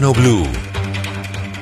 Blue.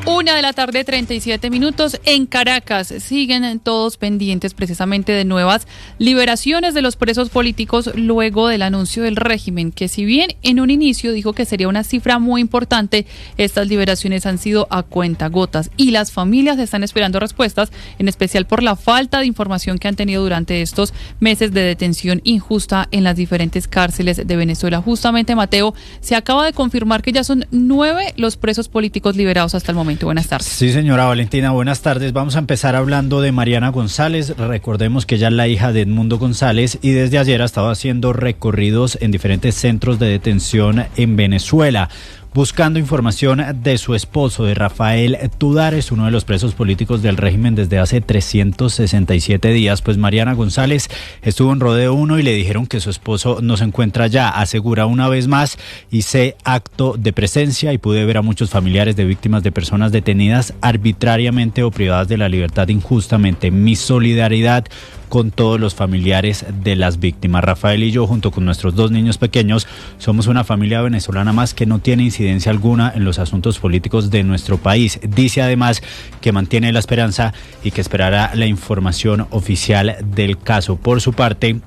1:37 p.m. en Caracas. Siguen todos pendientes precisamente de nuevas liberaciones de los presos políticos luego del anuncio del régimen, que si bien en un inicio dijo que sería una cifra muy importante, estas liberaciones han sido a cuentagotas y las familias están esperando respuestas, en especial por la falta de información que han tenido durante estos meses de detención injusta en las diferentes cárceles de Venezuela. Justamente, Mateo, se acaba de confirmar que ya son 9 los presos políticos liberados hasta el momento. Buenas tardes. Sí, señora Valentina, buenas tardes. Vamos a empezar hablando de Mariana González. Recordemos que ella es la hija de Edmundo González y desde ayer ha estado haciendo recorridos en diferentes centros de detención en Venezuela, buscando información de su esposo, de Rafael Tudares, uno de los presos políticos del régimen desde hace 367 días. Pues Mariana González estuvo en Rodeo 1 y le dijeron que su esposo no se encuentra allá. Asegura una vez más: hice acto de presencia y pude ver a muchos familiares de víctimas de personas detenidas arbitrariamente o privadas de la libertad injustamente. Mi solidaridad con todos los familiares de las víctimas. Rafael y yo, junto con nuestros 2 niños pequeños, somos una familia venezolana más que no tiene incidencia alguna en los asuntos políticos de nuestro país. Dice además que mantiene la esperanza y que esperará la información oficial del caso. Por su parte,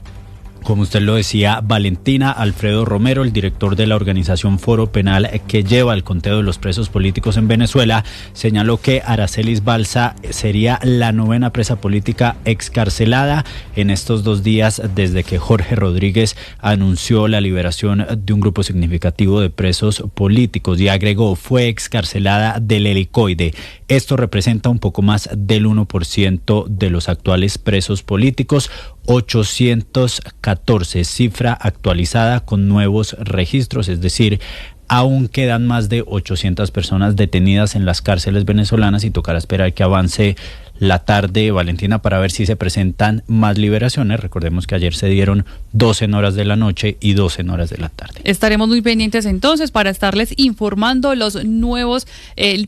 como usted lo decía, Valentina, Alfredo Romero, el director de la organización Foro Penal que lleva el conteo de los presos políticos en Venezuela, señaló que Aracelis Balsa sería la 9ª presa política excarcelada en estos 2 días desde que Jorge Rodríguez anunció la liberación de un grupo significativo de presos políticos, y agregó: fue excarcelada del helicoide. Esto representa un poco más del 1% de los actuales presos políticos. 814, cifra actualizada con nuevos registros, es decir, aún quedan más de 800 personas detenidas en las cárceles venezolanas y tocará esperar que avance la tarde, Valentina, para ver si se presentan más liberaciones. Recordemos que ayer se dieron 12 en horas de la noche y 12 en horas de la tarde. Estaremos muy pendientes entonces para estarles informando los nuevos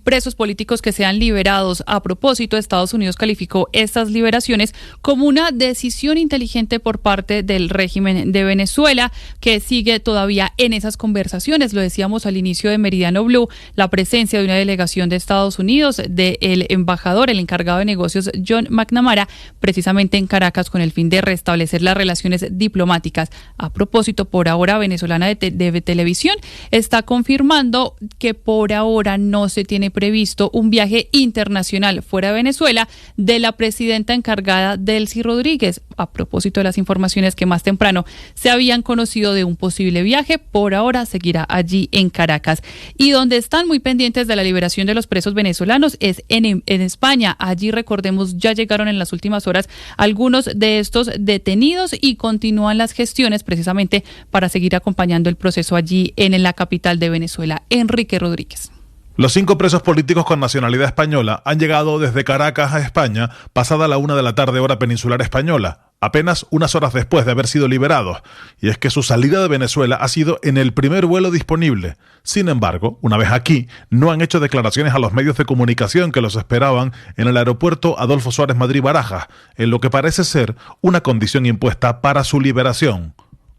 presos políticos que sean liberados. A propósito, Estados Unidos calificó estas liberaciones como una decisión inteligente por parte del régimen de Venezuela, que sigue todavía en esas conversaciones. Lo decíamos al inicio de Meridiano Blue, la presencia de una delegación de Estados Unidos, del embajador, el encargado de negocios John McNamara, precisamente en Caracas, con el fin de restablecer las relaciones diplomáticas. A propósito, por ahora, Venezolana de Televisión está confirmando que por ahora no se tiene previsto un viaje internacional fuera de Venezuela de la presidenta encargada, Delcy Rodríguez. A propósito de las informaciones que más temprano se habían conocido de un posible viaje, por ahora seguirá allí en Caracas. Y donde están muy pendientes de la liberación de los presos venezolanos es en España. Allí, recordemos, ya llegaron en las últimas horas algunos de estos detenidos y continúan las gestiones precisamente para seguir acompañando el proceso allí en la capital de Venezuela. Enrique Rodríguez. Los 5 presos políticos con nacionalidad española han llegado desde Caracas a España pasada la 1 de la tarde, hora peninsular española, apenas unas horas después de haber sido liberados. Y es que su salida de Venezuela ha sido en el primer vuelo disponible. Sin embargo, una vez aquí, no han hecho declaraciones a los medios de comunicación que los esperaban en el aeropuerto Adolfo Suárez Madrid-Barajas, en lo que parece ser una condición impuesta para su liberación.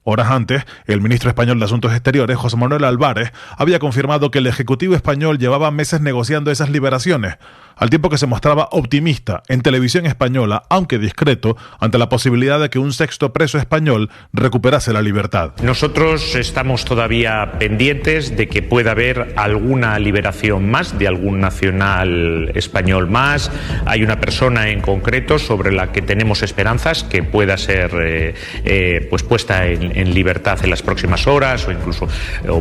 Horas antes, el ministro español de Asuntos Exteriores, José Manuel Álvarez, había confirmado que el Ejecutivo español llevaba meses negociando esas liberaciones, al tiempo que se mostraba optimista en televisión española, aunque discreto, ante la posibilidad de que un 6º preso español recuperase la libertad. Nosotros estamos todavía pendientes de que pueda haber alguna liberación más, de algún nacional español más. Hay una persona en concreto sobre la que tenemos esperanzas que pueda ser puesta en libertad en las próximas horas o incluso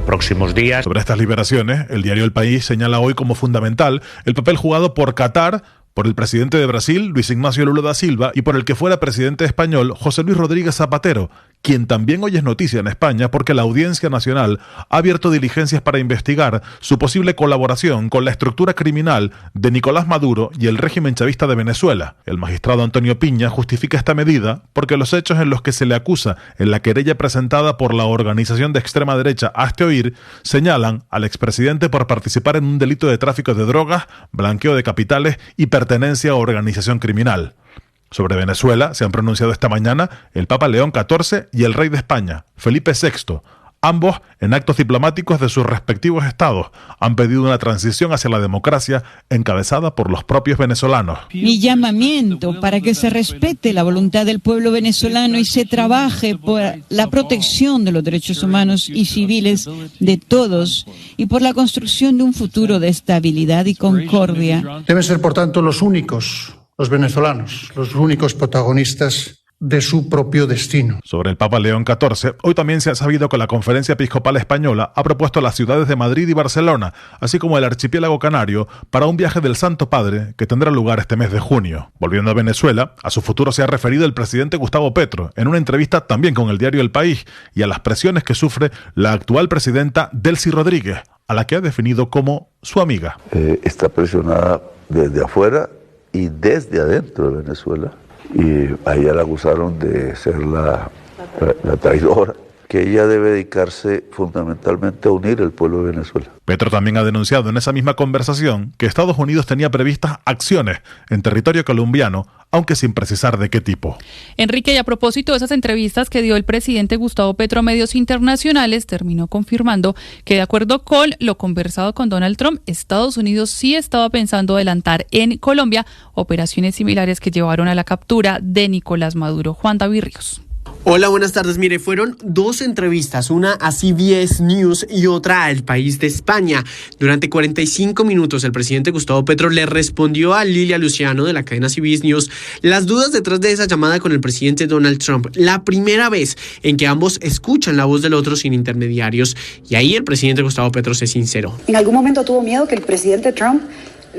próximos días. Sobre estas liberaciones, el diario El País señala hoy como fundamental el papel jugado por Qatar, por el presidente de Brasil, Luis Ignacio Lula da Silva, y por el que fuera presidente español, José Luis Rodríguez Zapatero, quien también hoy es noticia en España porque la Audiencia Nacional ha abierto diligencias para investigar su posible colaboración con la estructura criminal de Nicolás Maduro y el régimen chavista de Venezuela. El magistrado Antonio Piña justifica esta medida porque los hechos en los que se le acusa en la querella presentada por la organización de extrema derecha Hazte Oír señalan al expresidente por participar en un delito de tráfico de drogas, blanqueo de capitales y pertenencia a organización criminal. Sobre Venezuela se han pronunciado esta mañana el Papa León XIV y el rey de España, Felipe VI, Ambos, en actos diplomáticos de sus respectivos estados, han pedido una transición hacia la democracia encabezada por los propios venezolanos. Mi llamamiento para que se respete la voluntad del pueblo venezolano y se trabaje por la protección de los derechos humanos y civiles de todos y por la construcción de un futuro de estabilidad y concordia. Deben ser, por tanto, los venezolanos, los únicos protagonistas de su propio destino. Sobre el Papa León XIV, hoy también se ha sabido que la Conferencia Episcopal Española ha propuesto a las ciudades de Madrid y Barcelona, así como el archipiélago canario, para un viaje del Santo Padre que tendrá lugar este mes de junio. Volviendo a Venezuela, a su futuro se ha referido el presidente Gustavo Petro, en una entrevista también con el diario El País, y a las presiones que sufre la actual presidenta Delcy Rodríguez, a la que ha definido como su amiga. Está presionada desde afuera y desde adentro de Venezuela. Y a ella la acusaron de ser la traidora, que ella debe dedicarse fundamentalmente a unir el pueblo de Venezuela. Petro también ha denunciado en esa misma conversación que Estados Unidos tenía previstas acciones en territorio colombiano, aunque sin precisar de qué tipo. Enrique, y a propósito de esas entrevistas que dio el presidente Gustavo Petro a medios internacionales, terminó confirmando que, de acuerdo con lo conversado con Donald Trump, Estados Unidos sí estaba pensando adelantar en Colombia operaciones similares que llevaron a la captura de Nicolás Maduro. Juan David Ríos. Hola, buenas tardes. Mire, fueron dos entrevistas, una a CBS News y otra a El País de España. Durante 45 minutos el presidente Gustavo Petro le respondió a Lilia Luciano de la cadena CBS News las dudas detrás de esa llamada con el presidente Donald Trump. La primera vez en que ambos escuchan la voz del otro sin intermediarios. Y ahí el presidente Gustavo Petro se sinceró. ¿En algún momento tuvo miedo que el presidente Trump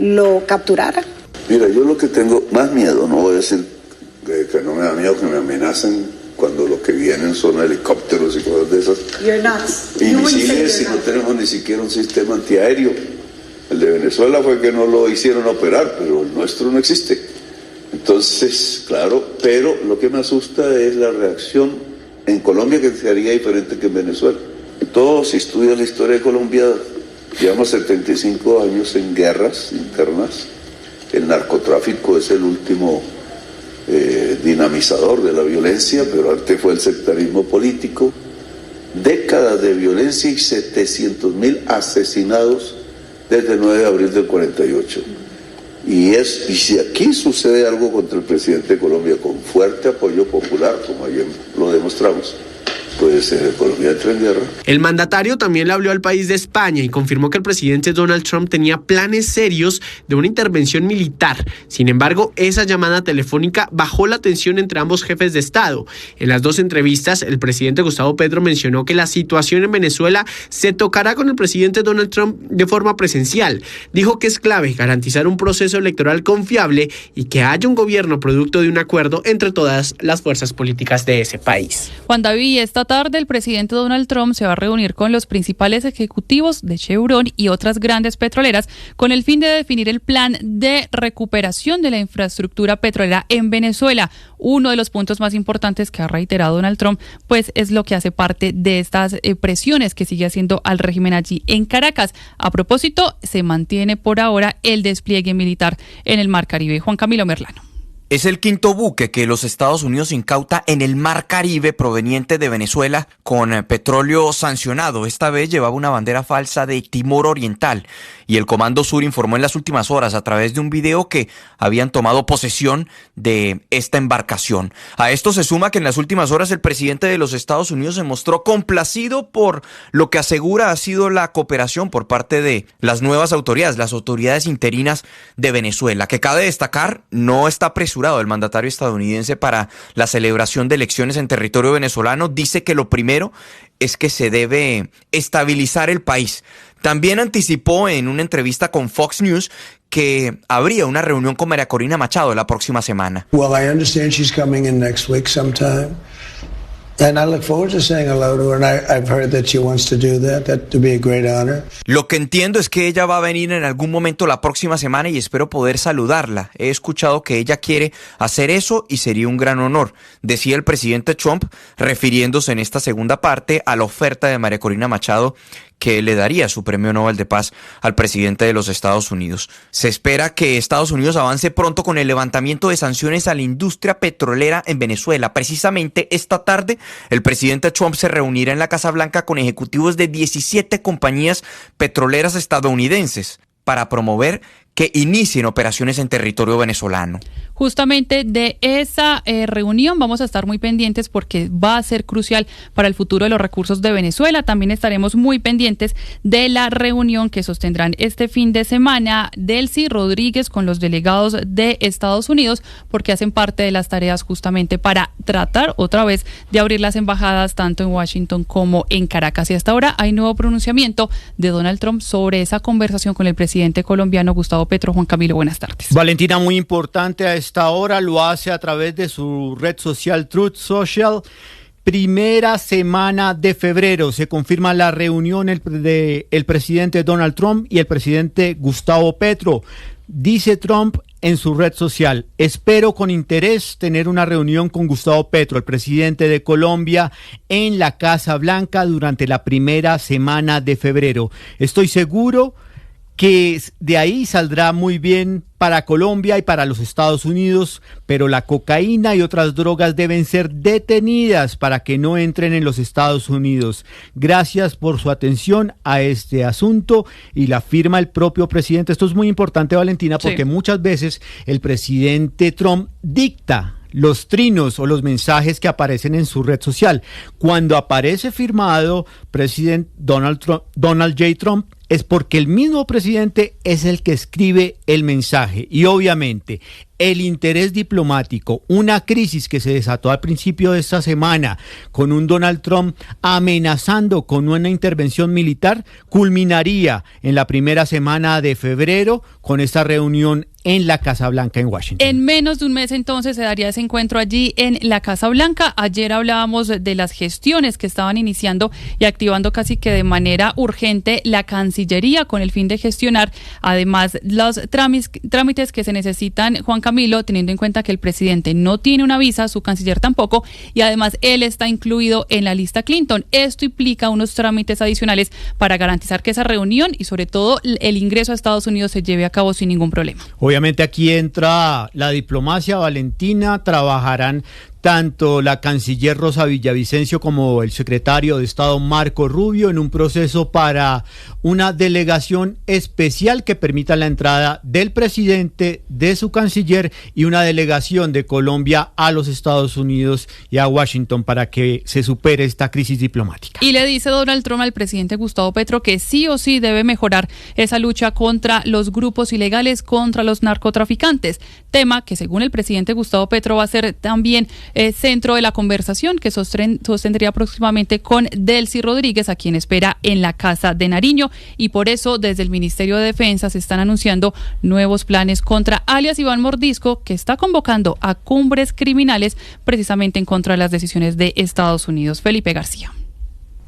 lo capturara? Mira, yo lo que tengo más miedo, no voy a decir que no me da miedo que me amenacen cuando lo que vienen son helicópteros y cosas de esas. Y misiles, y no tenemos ni siquiera un sistema antiaéreo. El de Venezuela fue que no lo hicieron operar, pero el nuestro no existe. Entonces, claro, pero lo que me asusta es la reacción en Colombia, que sería diferente que en Venezuela. Todos estudian la historia de Colombia, llevamos 75 años en guerras internas. El narcotráfico es el último dinamizador de la violencia, pero antes fue el sectarismo político. Décadas de violencia y 700.000 asesinados desde el 9 de abril del 48. Y si aquí sucede algo contra el presidente de Colombia con fuerte apoyo popular, como ayer lo demostramos, pues Colombia entra en guerra. El mandatario también le habló al País de España y confirmó que el presidente Donald Trump tenía planes serios de una intervención militar. Sin embargo, esa llamada telefónica bajó la tensión entre ambos jefes de Estado. En las dos entrevistas, el presidente Gustavo Petro mencionó que la situación en Venezuela se tocará con el presidente Donald Trump de forma presencial. Dijo que es clave garantizar un proceso electoral confiable y que haya un gobierno producto de un acuerdo entre todas las fuerzas políticas de ese país. Juan David, esta tarde el presidente Donald Trump se va a reunir con los principales ejecutivos de Chevron y otras grandes petroleras con el fin de definir el plan de recuperación de la infraestructura petrolera en Venezuela. Uno de los puntos más importantes que ha reiterado Donald Trump, pues es lo que hace parte de estas presiones que sigue haciendo al régimen allí en Caracas. A propósito, se mantiene por ahora el despliegue militar en el Mar Caribe. Juan Camilo Merlano. Es el quinto buque que los Estados Unidos incauta en el Mar Caribe proveniente de Venezuela con petróleo sancionado. Esta vez llevaba una bandera falsa de Timor Oriental y el Comando Sur informó en las últimas horas a través de un video que habían tomado posesión de esta embarcación. A esto se suma que en las últimas horas el presidente de los Estados Unidos se mostró complacido por lo que asegura ha sido la cooperación por parte de las nuevas autoridades, las autoridades interinas de Venezuela, que cabe destacar no está presionado. El mandatario estadounidense para la celebración de elecciones en territorio venezolano dice que lo primero es que se debe estabilizar el país. También anticipó en una entrevista con Fox News que habría una reunión con María Corina Machado la próxima semana. Well, I understand she's coming in next week sometime. And I look forward to saying hello to her, and I've heard that she wants to do that. That would be a great honor. Lo que entiendo es que ella va a venir en algún momento la próxima semana y espero poder saludarla. He escuchado que ella quiere hacer eso y sería un gran honor, decía el presidente Trump, refiriéndose en esta segunda parte a la oferta de María Corina Machado que le daría su premio Nobel de Paz al presidente de los Estados Unidos. Se espera que Estados Unidos avance pronto con el levantamiento de sanciones a la industria petrolera en Venezuela. Precisamente esta tarde, el presidente Trump se reunirá en la Casa Blanca con ejecutivos de 17 compañías petroleras estadounidenses para promover que inicien operaciones en territorio venezolano. Justamente de esa reunión vamos a estar muy pendientes porque va a ser crucial para el futuro de los recursos de Venezuela. También estaremos muy pendientes de la reunión que sostendrán este fin de semana Delcy Rodríguez con los delegados de Estados Unidos, porque hacen parte de las tareas justamente para tratar otra vez de abrir las embajadas tanto en Washington como en Caracas. Y hasta ahora hay nuevo pronunciamiento de Donald Trump sobre esa conversación con el presidente colombiano Gustavo Petro. Juan Camilo, buenas tardes. Valentina, muy importante a esta hora, lo hace a través de su red social Truth Social. Primera semana de febrero se confirma la reunión del presidente Donald Trump y el presidente Gustavo Petro. Dice Trump en su red social: espero con interés tener una reunión con Gustavo Petro, el presidente de Colombia, en la Casa Blanca durante la primera semana de febrero. Estoy seguro que de ahí saldrá muy bien para Colombia y para los Estados Unidos, pero la cocaína y otras drogas deben ser detenidas para que no entren en los Estados Unidos. Gracias por su atención a este asunto, y la firma el propio presidente. Esto es muy importante, Valentina, porque muchas veces el presidente Trump dicta los trinos o los mensajes que aparecen en su red social. Cuando aparece firmado presidente Donald J. Trump, es porque el mismo presidente es el que escribe el mensaje. Y obviamente el interés diplomático, una crisis que se desató al principio de esta semana con un Donald Trump amenazando con una intervención militar, culminaría en la primera semana de febrero con esta reunión en la Casa Blanca en Washington. En menos de un mes entonces se daría ese encuentro allí en la Casa Blanca. Ayer hablábamos de las gestiones que estaban iniciando y activando casi que de manera urgente la Cancillería con el fin de gestionar además los trámites que se necesitan, Juan Camilo, teniendo en cuenta que el presidente no tiene una visa, su canciller tampoco, y además él está incluido en la lista Clinton. Esto implica unos trámites adicionales para garantizar que esa reunión y sobre todo el ingreso a Estados Unidos se lleve a cabo sin ningún problema. Obviamente aquí entra la diplomacia, Valentina. Trabajarán tanto la canciller Rosa Villavicencio como el secretario de Estado Marco Rubio en un proceso para una delegación especial que permita la entrada del presidente, de su canciller y una delegación de Colombia a los Estados Unidos y a Washington para que se supere esta crisis diplomática. Y le dice Donald Trump al presidente Gustavo Petro que sí o sí debe mejorar esa lucha contra los grupos ilegales, contra los narcotraficantes, tema que según el presidente Gustavo Petro va a ser también centro de la conversación que sostendría próximamente con Delcy Rodríguez, a quien espera en la Casa de Nariño, y por eso desde el Ministerio de Defensa se están anunciando nuevos planes contra alias Iván Mordisco, que está convocando a cumbres criminales precisamente en contra de las decisiones de Estados Unidos. Felipe García.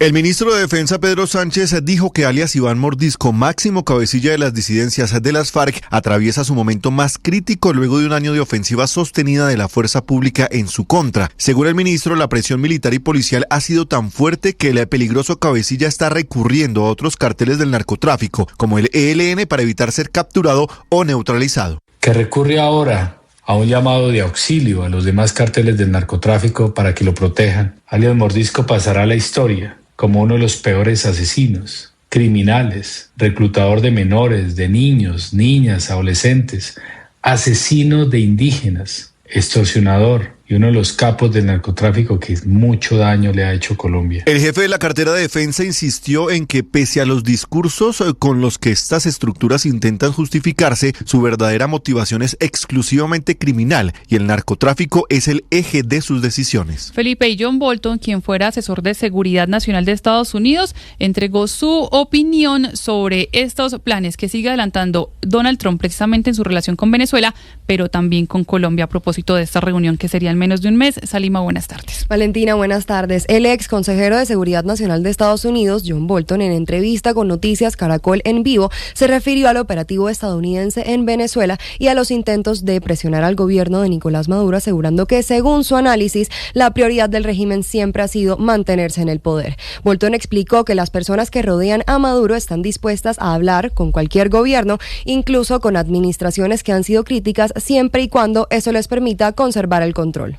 El ministro de Defensa, Pedro Sánchez, dijo que alias Iván Mordisco, máximo cabecilla de las disidencias de las FARC, atraviesa su momento más crítico luego de un año de ofensiva sostenida de la fuerza pública en su contra. Según el ministro, la presión militar y policial ha sido tan fuerte que el peligroso cabecilla está recurriendo a otros carteles del narcotráfico, como el ELN, para evitar ser capturado o neutralizado. Que recurre ahora a un llamado de auxilio a los demás carteles del narcotráfico para que lo protejan. Alias Mordisco pasará a la historia como uno de los peores asesinos, criminales, reclutador de menores, de niños, niñas, adolescentes, asesino de indígenas, extorsionador y uno de los capos del narcotráfico que mucho daño le ha hecho a Colombia. El jefe de la cartera de defensa insistió en que pese a los discursos con los que estas estructuras intentan justificarse, su verdadera motivación es exclusivamente criminal y el narcotráfico es el eje de sus decisiones. Felipe, y John Bolton, quien fuera asesor de Seguridad Nacional de Estados Unidos, entregó su opinión sobre estos planes que sigue adelantando Donald Trump precisamente en su relación con Venezuela, pero también con Colombia a propósito de esta reunión que sería el en menos de un mes. Salima, buenas tardes. Valentina, buenas tardes. El ex consejero de Seguridad Nacional de Estados Unidos, John Bolton, en entrevista con Noticias Caracol en Vivo, se refirió al operativo estadounidense en Venezuela y a los intentos de presionar al gobierno de Nicolás Maduro, asegurando que, según su análisis, la prioridad del régimen siempre ha sido mantenerse en el poder. Bolton explicó que las personas que rodean a Maduro están dispuestas a hablar con cualquier gobierno, incluso con administraciones que han sido críticas, siempre y cuando eso les permita conservar el control.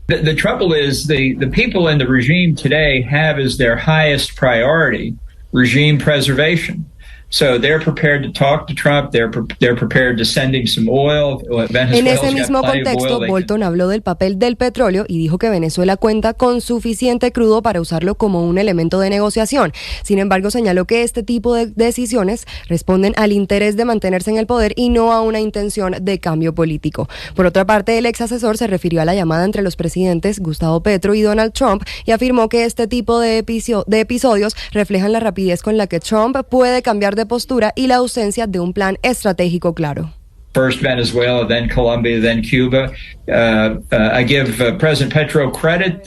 The trouble is the people in the regime today have as their highest priority regime preservation. So they're prepared to talk to Trump. They're prepared to send him some oil. En ese mismo contexto, Bolton habló del papel del petróleo y dijo que Venezuela cuenta con suficiente crudo para usarlo como un elemento de negociación. Sin embargo, señaló que este tipo de decisiones responden al interés de mantenerse en el poder y no a una intención de cambio político. Por otra parte, el ex asesor se refirió a la llamada entre los presidentes Gustavo Petro y Donald Trump y afirmó que este tipo de episodios reflejan la rapidez con la que Trump puede cambiar de postura y la ausencia de un plan estratégico claro. First Venezuela, then Colombia, then Cuba. I give President Petro credit.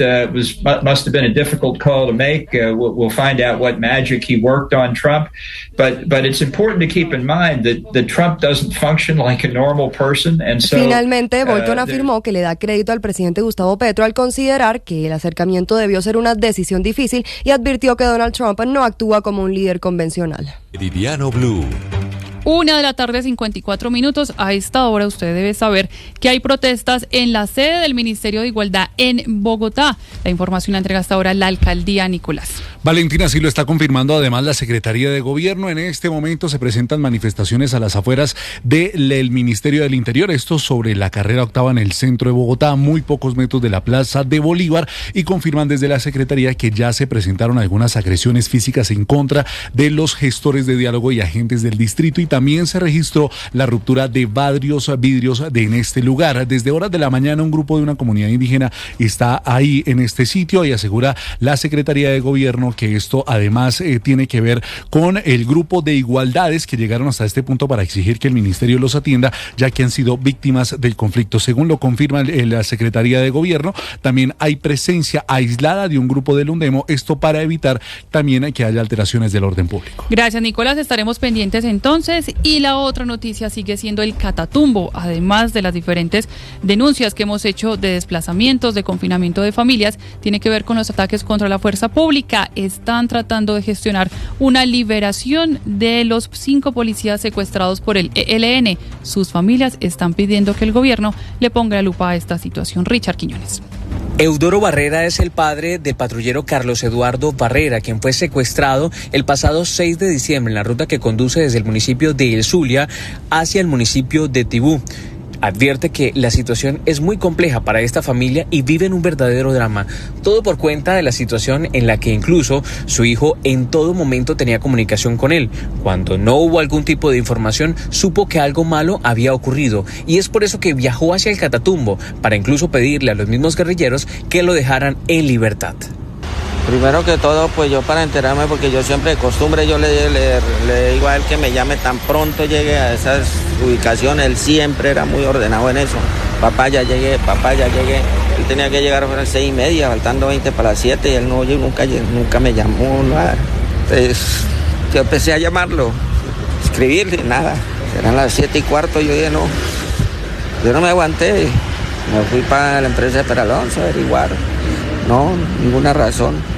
Must have been a difficult call to make. We'll find out what magic he worked on Trump. But it's important to keep in mind that Trump doesn't function like a normal person. And so, finalmente, Bolton afirmó que le da crédito al presidente Gustavo Petro al considerar que el acercamiento debió ser una decisión difícil y advirtió que Donald Trump no actúa como un líder convencional. Meridiano Blue. 1:54 p.m. A esta hora usted debe saber que hay protestas en la sede del Ministerio de Igualdad en Bogotá. La información la entrega hasta ahora la alcaldía, Nicolás. Valentina, sí lo está confirmando además la Secretaría de Gobierno. En este momento se presentan manifestaciones a las afueras del Ministerio del Interior. Esto sobre la carrera octava en el centro de Bogotá, a muy pocos metros de la Plaza de Bolívar, y confirman desde la Secretaría que ya se presentaron algunas agresiones físicas en contra de los gestores de diálogo y agentes del distrito, y también se registró la ruptura de varios vidrios en este lugar. Desde horas de la mañana un grupo de una comunidad indígena está ahí en este sitio y asegura la Secretaría de Gobierno que esto además tiene que ver con el grupo de igualdades que llegaron hasta este punto para exigir que el ministerio los atienda, ya que han sido víctimas del conflicto. Según lo confirma la Secretaría de Gobierno, también hay presencia aislada de un grupo del UNDEMO, esto para evitar también que haya alteraciones del orden público. Gracias, Nicolás, estaremos pendientes entonces. Y la otra noticia sigue siendo el Catatumbo, además de las diferentes denuncias que hemos hecho de desplazamientos, de confinamiento de familias, tiene que ver con los ataques contra la fuerza pública. Están tratando de gestionar una liberación de los 5 policías secuestrados por el ELN. Sus familias están pidiendo que el gobierno le ponga la lupa a esta situación. Richard Quiñones. Eudoro Barrera es el padre del patrullero Carlos Eduardo Barrera, quien fue secuestrado el pasado 6 de diciembre en la ruta que conduce desde el municipio de El Zulia hacia el municipio de Tibú. Advierte que la situación es muy compleja para esta familia y viven un verdadero drama, todo por cuenta de la situación en la que incluso su hijo en todo momento tenía comunicación con él. Cuando no hubo algún tipo de información, supo que algo malo había ocurrido y es por eso que viajó hacia el Catatumbo para incluso pedirle a los mismos guerrilleros que lo dejaran en libertad. Primero que todo, pues yo para enterarme, porque yo siempre de costumbre yo le digo a él que me llame tan pronto llegue a esas ubicaciones. Él siempre era muy ordenado en eso. Papá, ya llegué. Él tenía que llegar a las 6:30, faltando 20 para las 7, y él nunca me llamó, nada. Entonces yo empecé a llamarlo, escribirle, nada. Eran las 7:15, yo dije yo no me aguanté. Me fui para la empresa de Peralonso a averiguar. No, ninguna razón.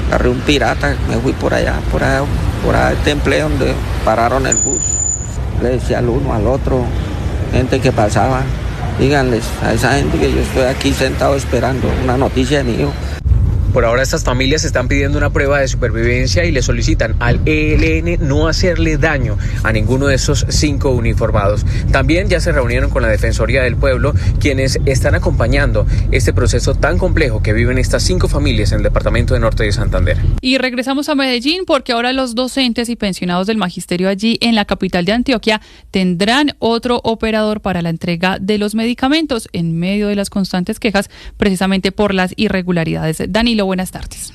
Agarré un pirata, me fui por allá al temple donde pararon el bus. Le decía al uno, al otro, gente que pasaba, díganles a esa gente que yo estoy aquí sentado esperando una noticia de mi hijo. Por ahora estas familias están pidiendo una prueba de supervivencia y le solicitan al ELN no hacerle daño a ninguno de esos 5 uniformados. También ya se reunieron con la Defensoría del Pueblo, quienes están acompañando este proceso tan complejo que viven estas 5 familias en el departamento de Norte de Santander. Y regresamos a Medellín porque ahora los docentes y pensionados del magisterio allí en la capital de Antioquia tendrán otro operador para la entrega de los medicamentos en medio de las constantes quejas precisamente por las irregularidades. Danilo, buenas tardes.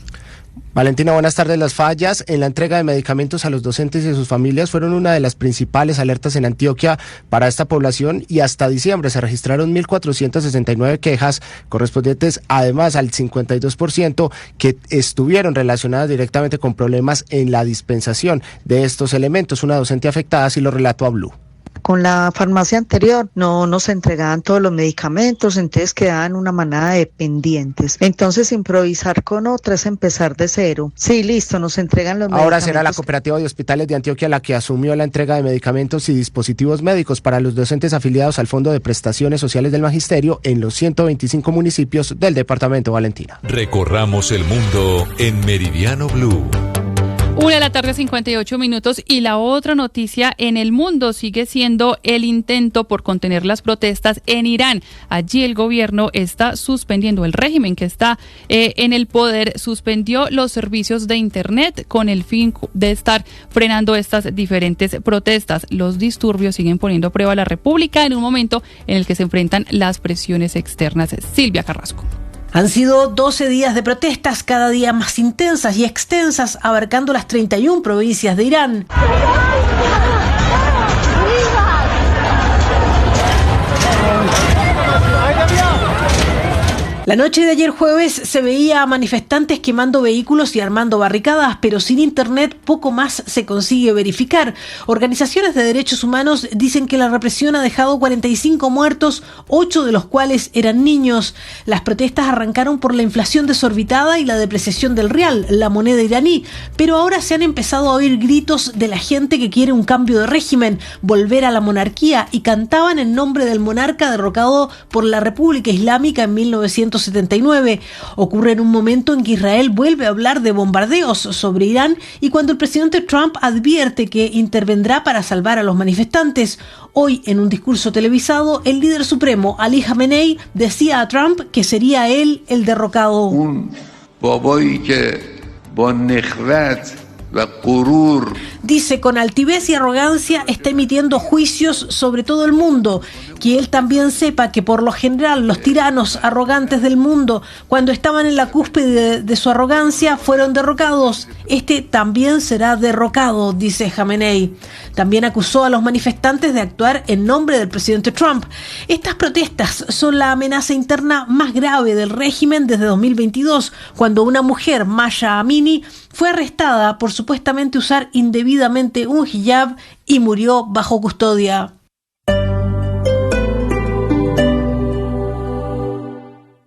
Valentina, buenas tardes. Las fallas en la entrega de medicamentos a los docentes y sus familias fueron una de las principales alertas en Antioquia para esta población y hasta diciembre se registraron 1.469 quejas correspondientes además al 52% que estuvieron relacionadas directamente con problemas en la dispensación de estos elementos. Una docente afectada así lo relató a Blue. Con la farmacia anterior no se entregaban todos los medicamentos, entonces quedaban una manada de pendientes. Entonces improvisar con otras, empezar de cero. Sí, listo, nos entregan los medicamentos. Ahora será la Cooperativa de Hospitales de Antioquia la que asumió la entrega de medicamentos y dispositivos médicos para los docentes afiliados al Fondo de Prestaciones Sociales del Magisterio en los 125 municipios del departamento. Valentina. Recorramos el mundo en Meridiano Blue. 1:58 p.m. y la otra noticia en el mundo sigue siendo el intento por contener las protestas en Irán. Allí el gobierno está suspendiendo, el régimen que está en el poder suspendió los servicios de internet con el fin de estar frenando estas diferentes protestas. Los disturbios siguen poniendo a prueba la república en un momento en el que se enfrentan las presiones externas. Silvia Carrasco. Han sido 12 días de protestas, cada día más intensas y extensas, abarcando las 31 provincias de Irán. La noche de ayer jueves se veía a manifestantes quemando vehículos y armando barricadas, pero sin internet poco más se consigue verificar. Organizaciones de derechos humanos dicen que la represión ha dejado 45 muertos, 8 de los cuales eran niños. Las protestas arrancaron por la inflación desorbitada y la depreciación del rial, la moneda iraní, pero ahora se han empezado a oír gritos de la gente que quiere un cambio de régimen, volver a la monarquía, y cantaban en nombre del monarca derrocado por la República Islámica en 1979. Ocurre en un momento en que Israel vuelve a hablar de bombardeos sobre Irán y cuando el presidente Trump advierte que intervendrá para salvar a los manifestantes. Hoy, en un discurso televisado, el líder supremo Ali Khamenei decía a Trump que sería él el derrocado. Dice con altivez y arrogancia está emitiendo juicios sobre todo el mundo, que él también sepa que por lo general los tiranos arrogantes del mundo, cuando estaban en la cúspide de su arrogancia, fueron derrocados. Este también será derrocado, dice Khamenei. También acusó a los manifestantes de actuar en nombre del presidente Trump. Estas protestas son la amenaza interna más grave del régimen desde 2022, cuando una mujer, Masha Amini, fue arrestada por supuestamente usar indebidamente un hijab y murió bajo custodia.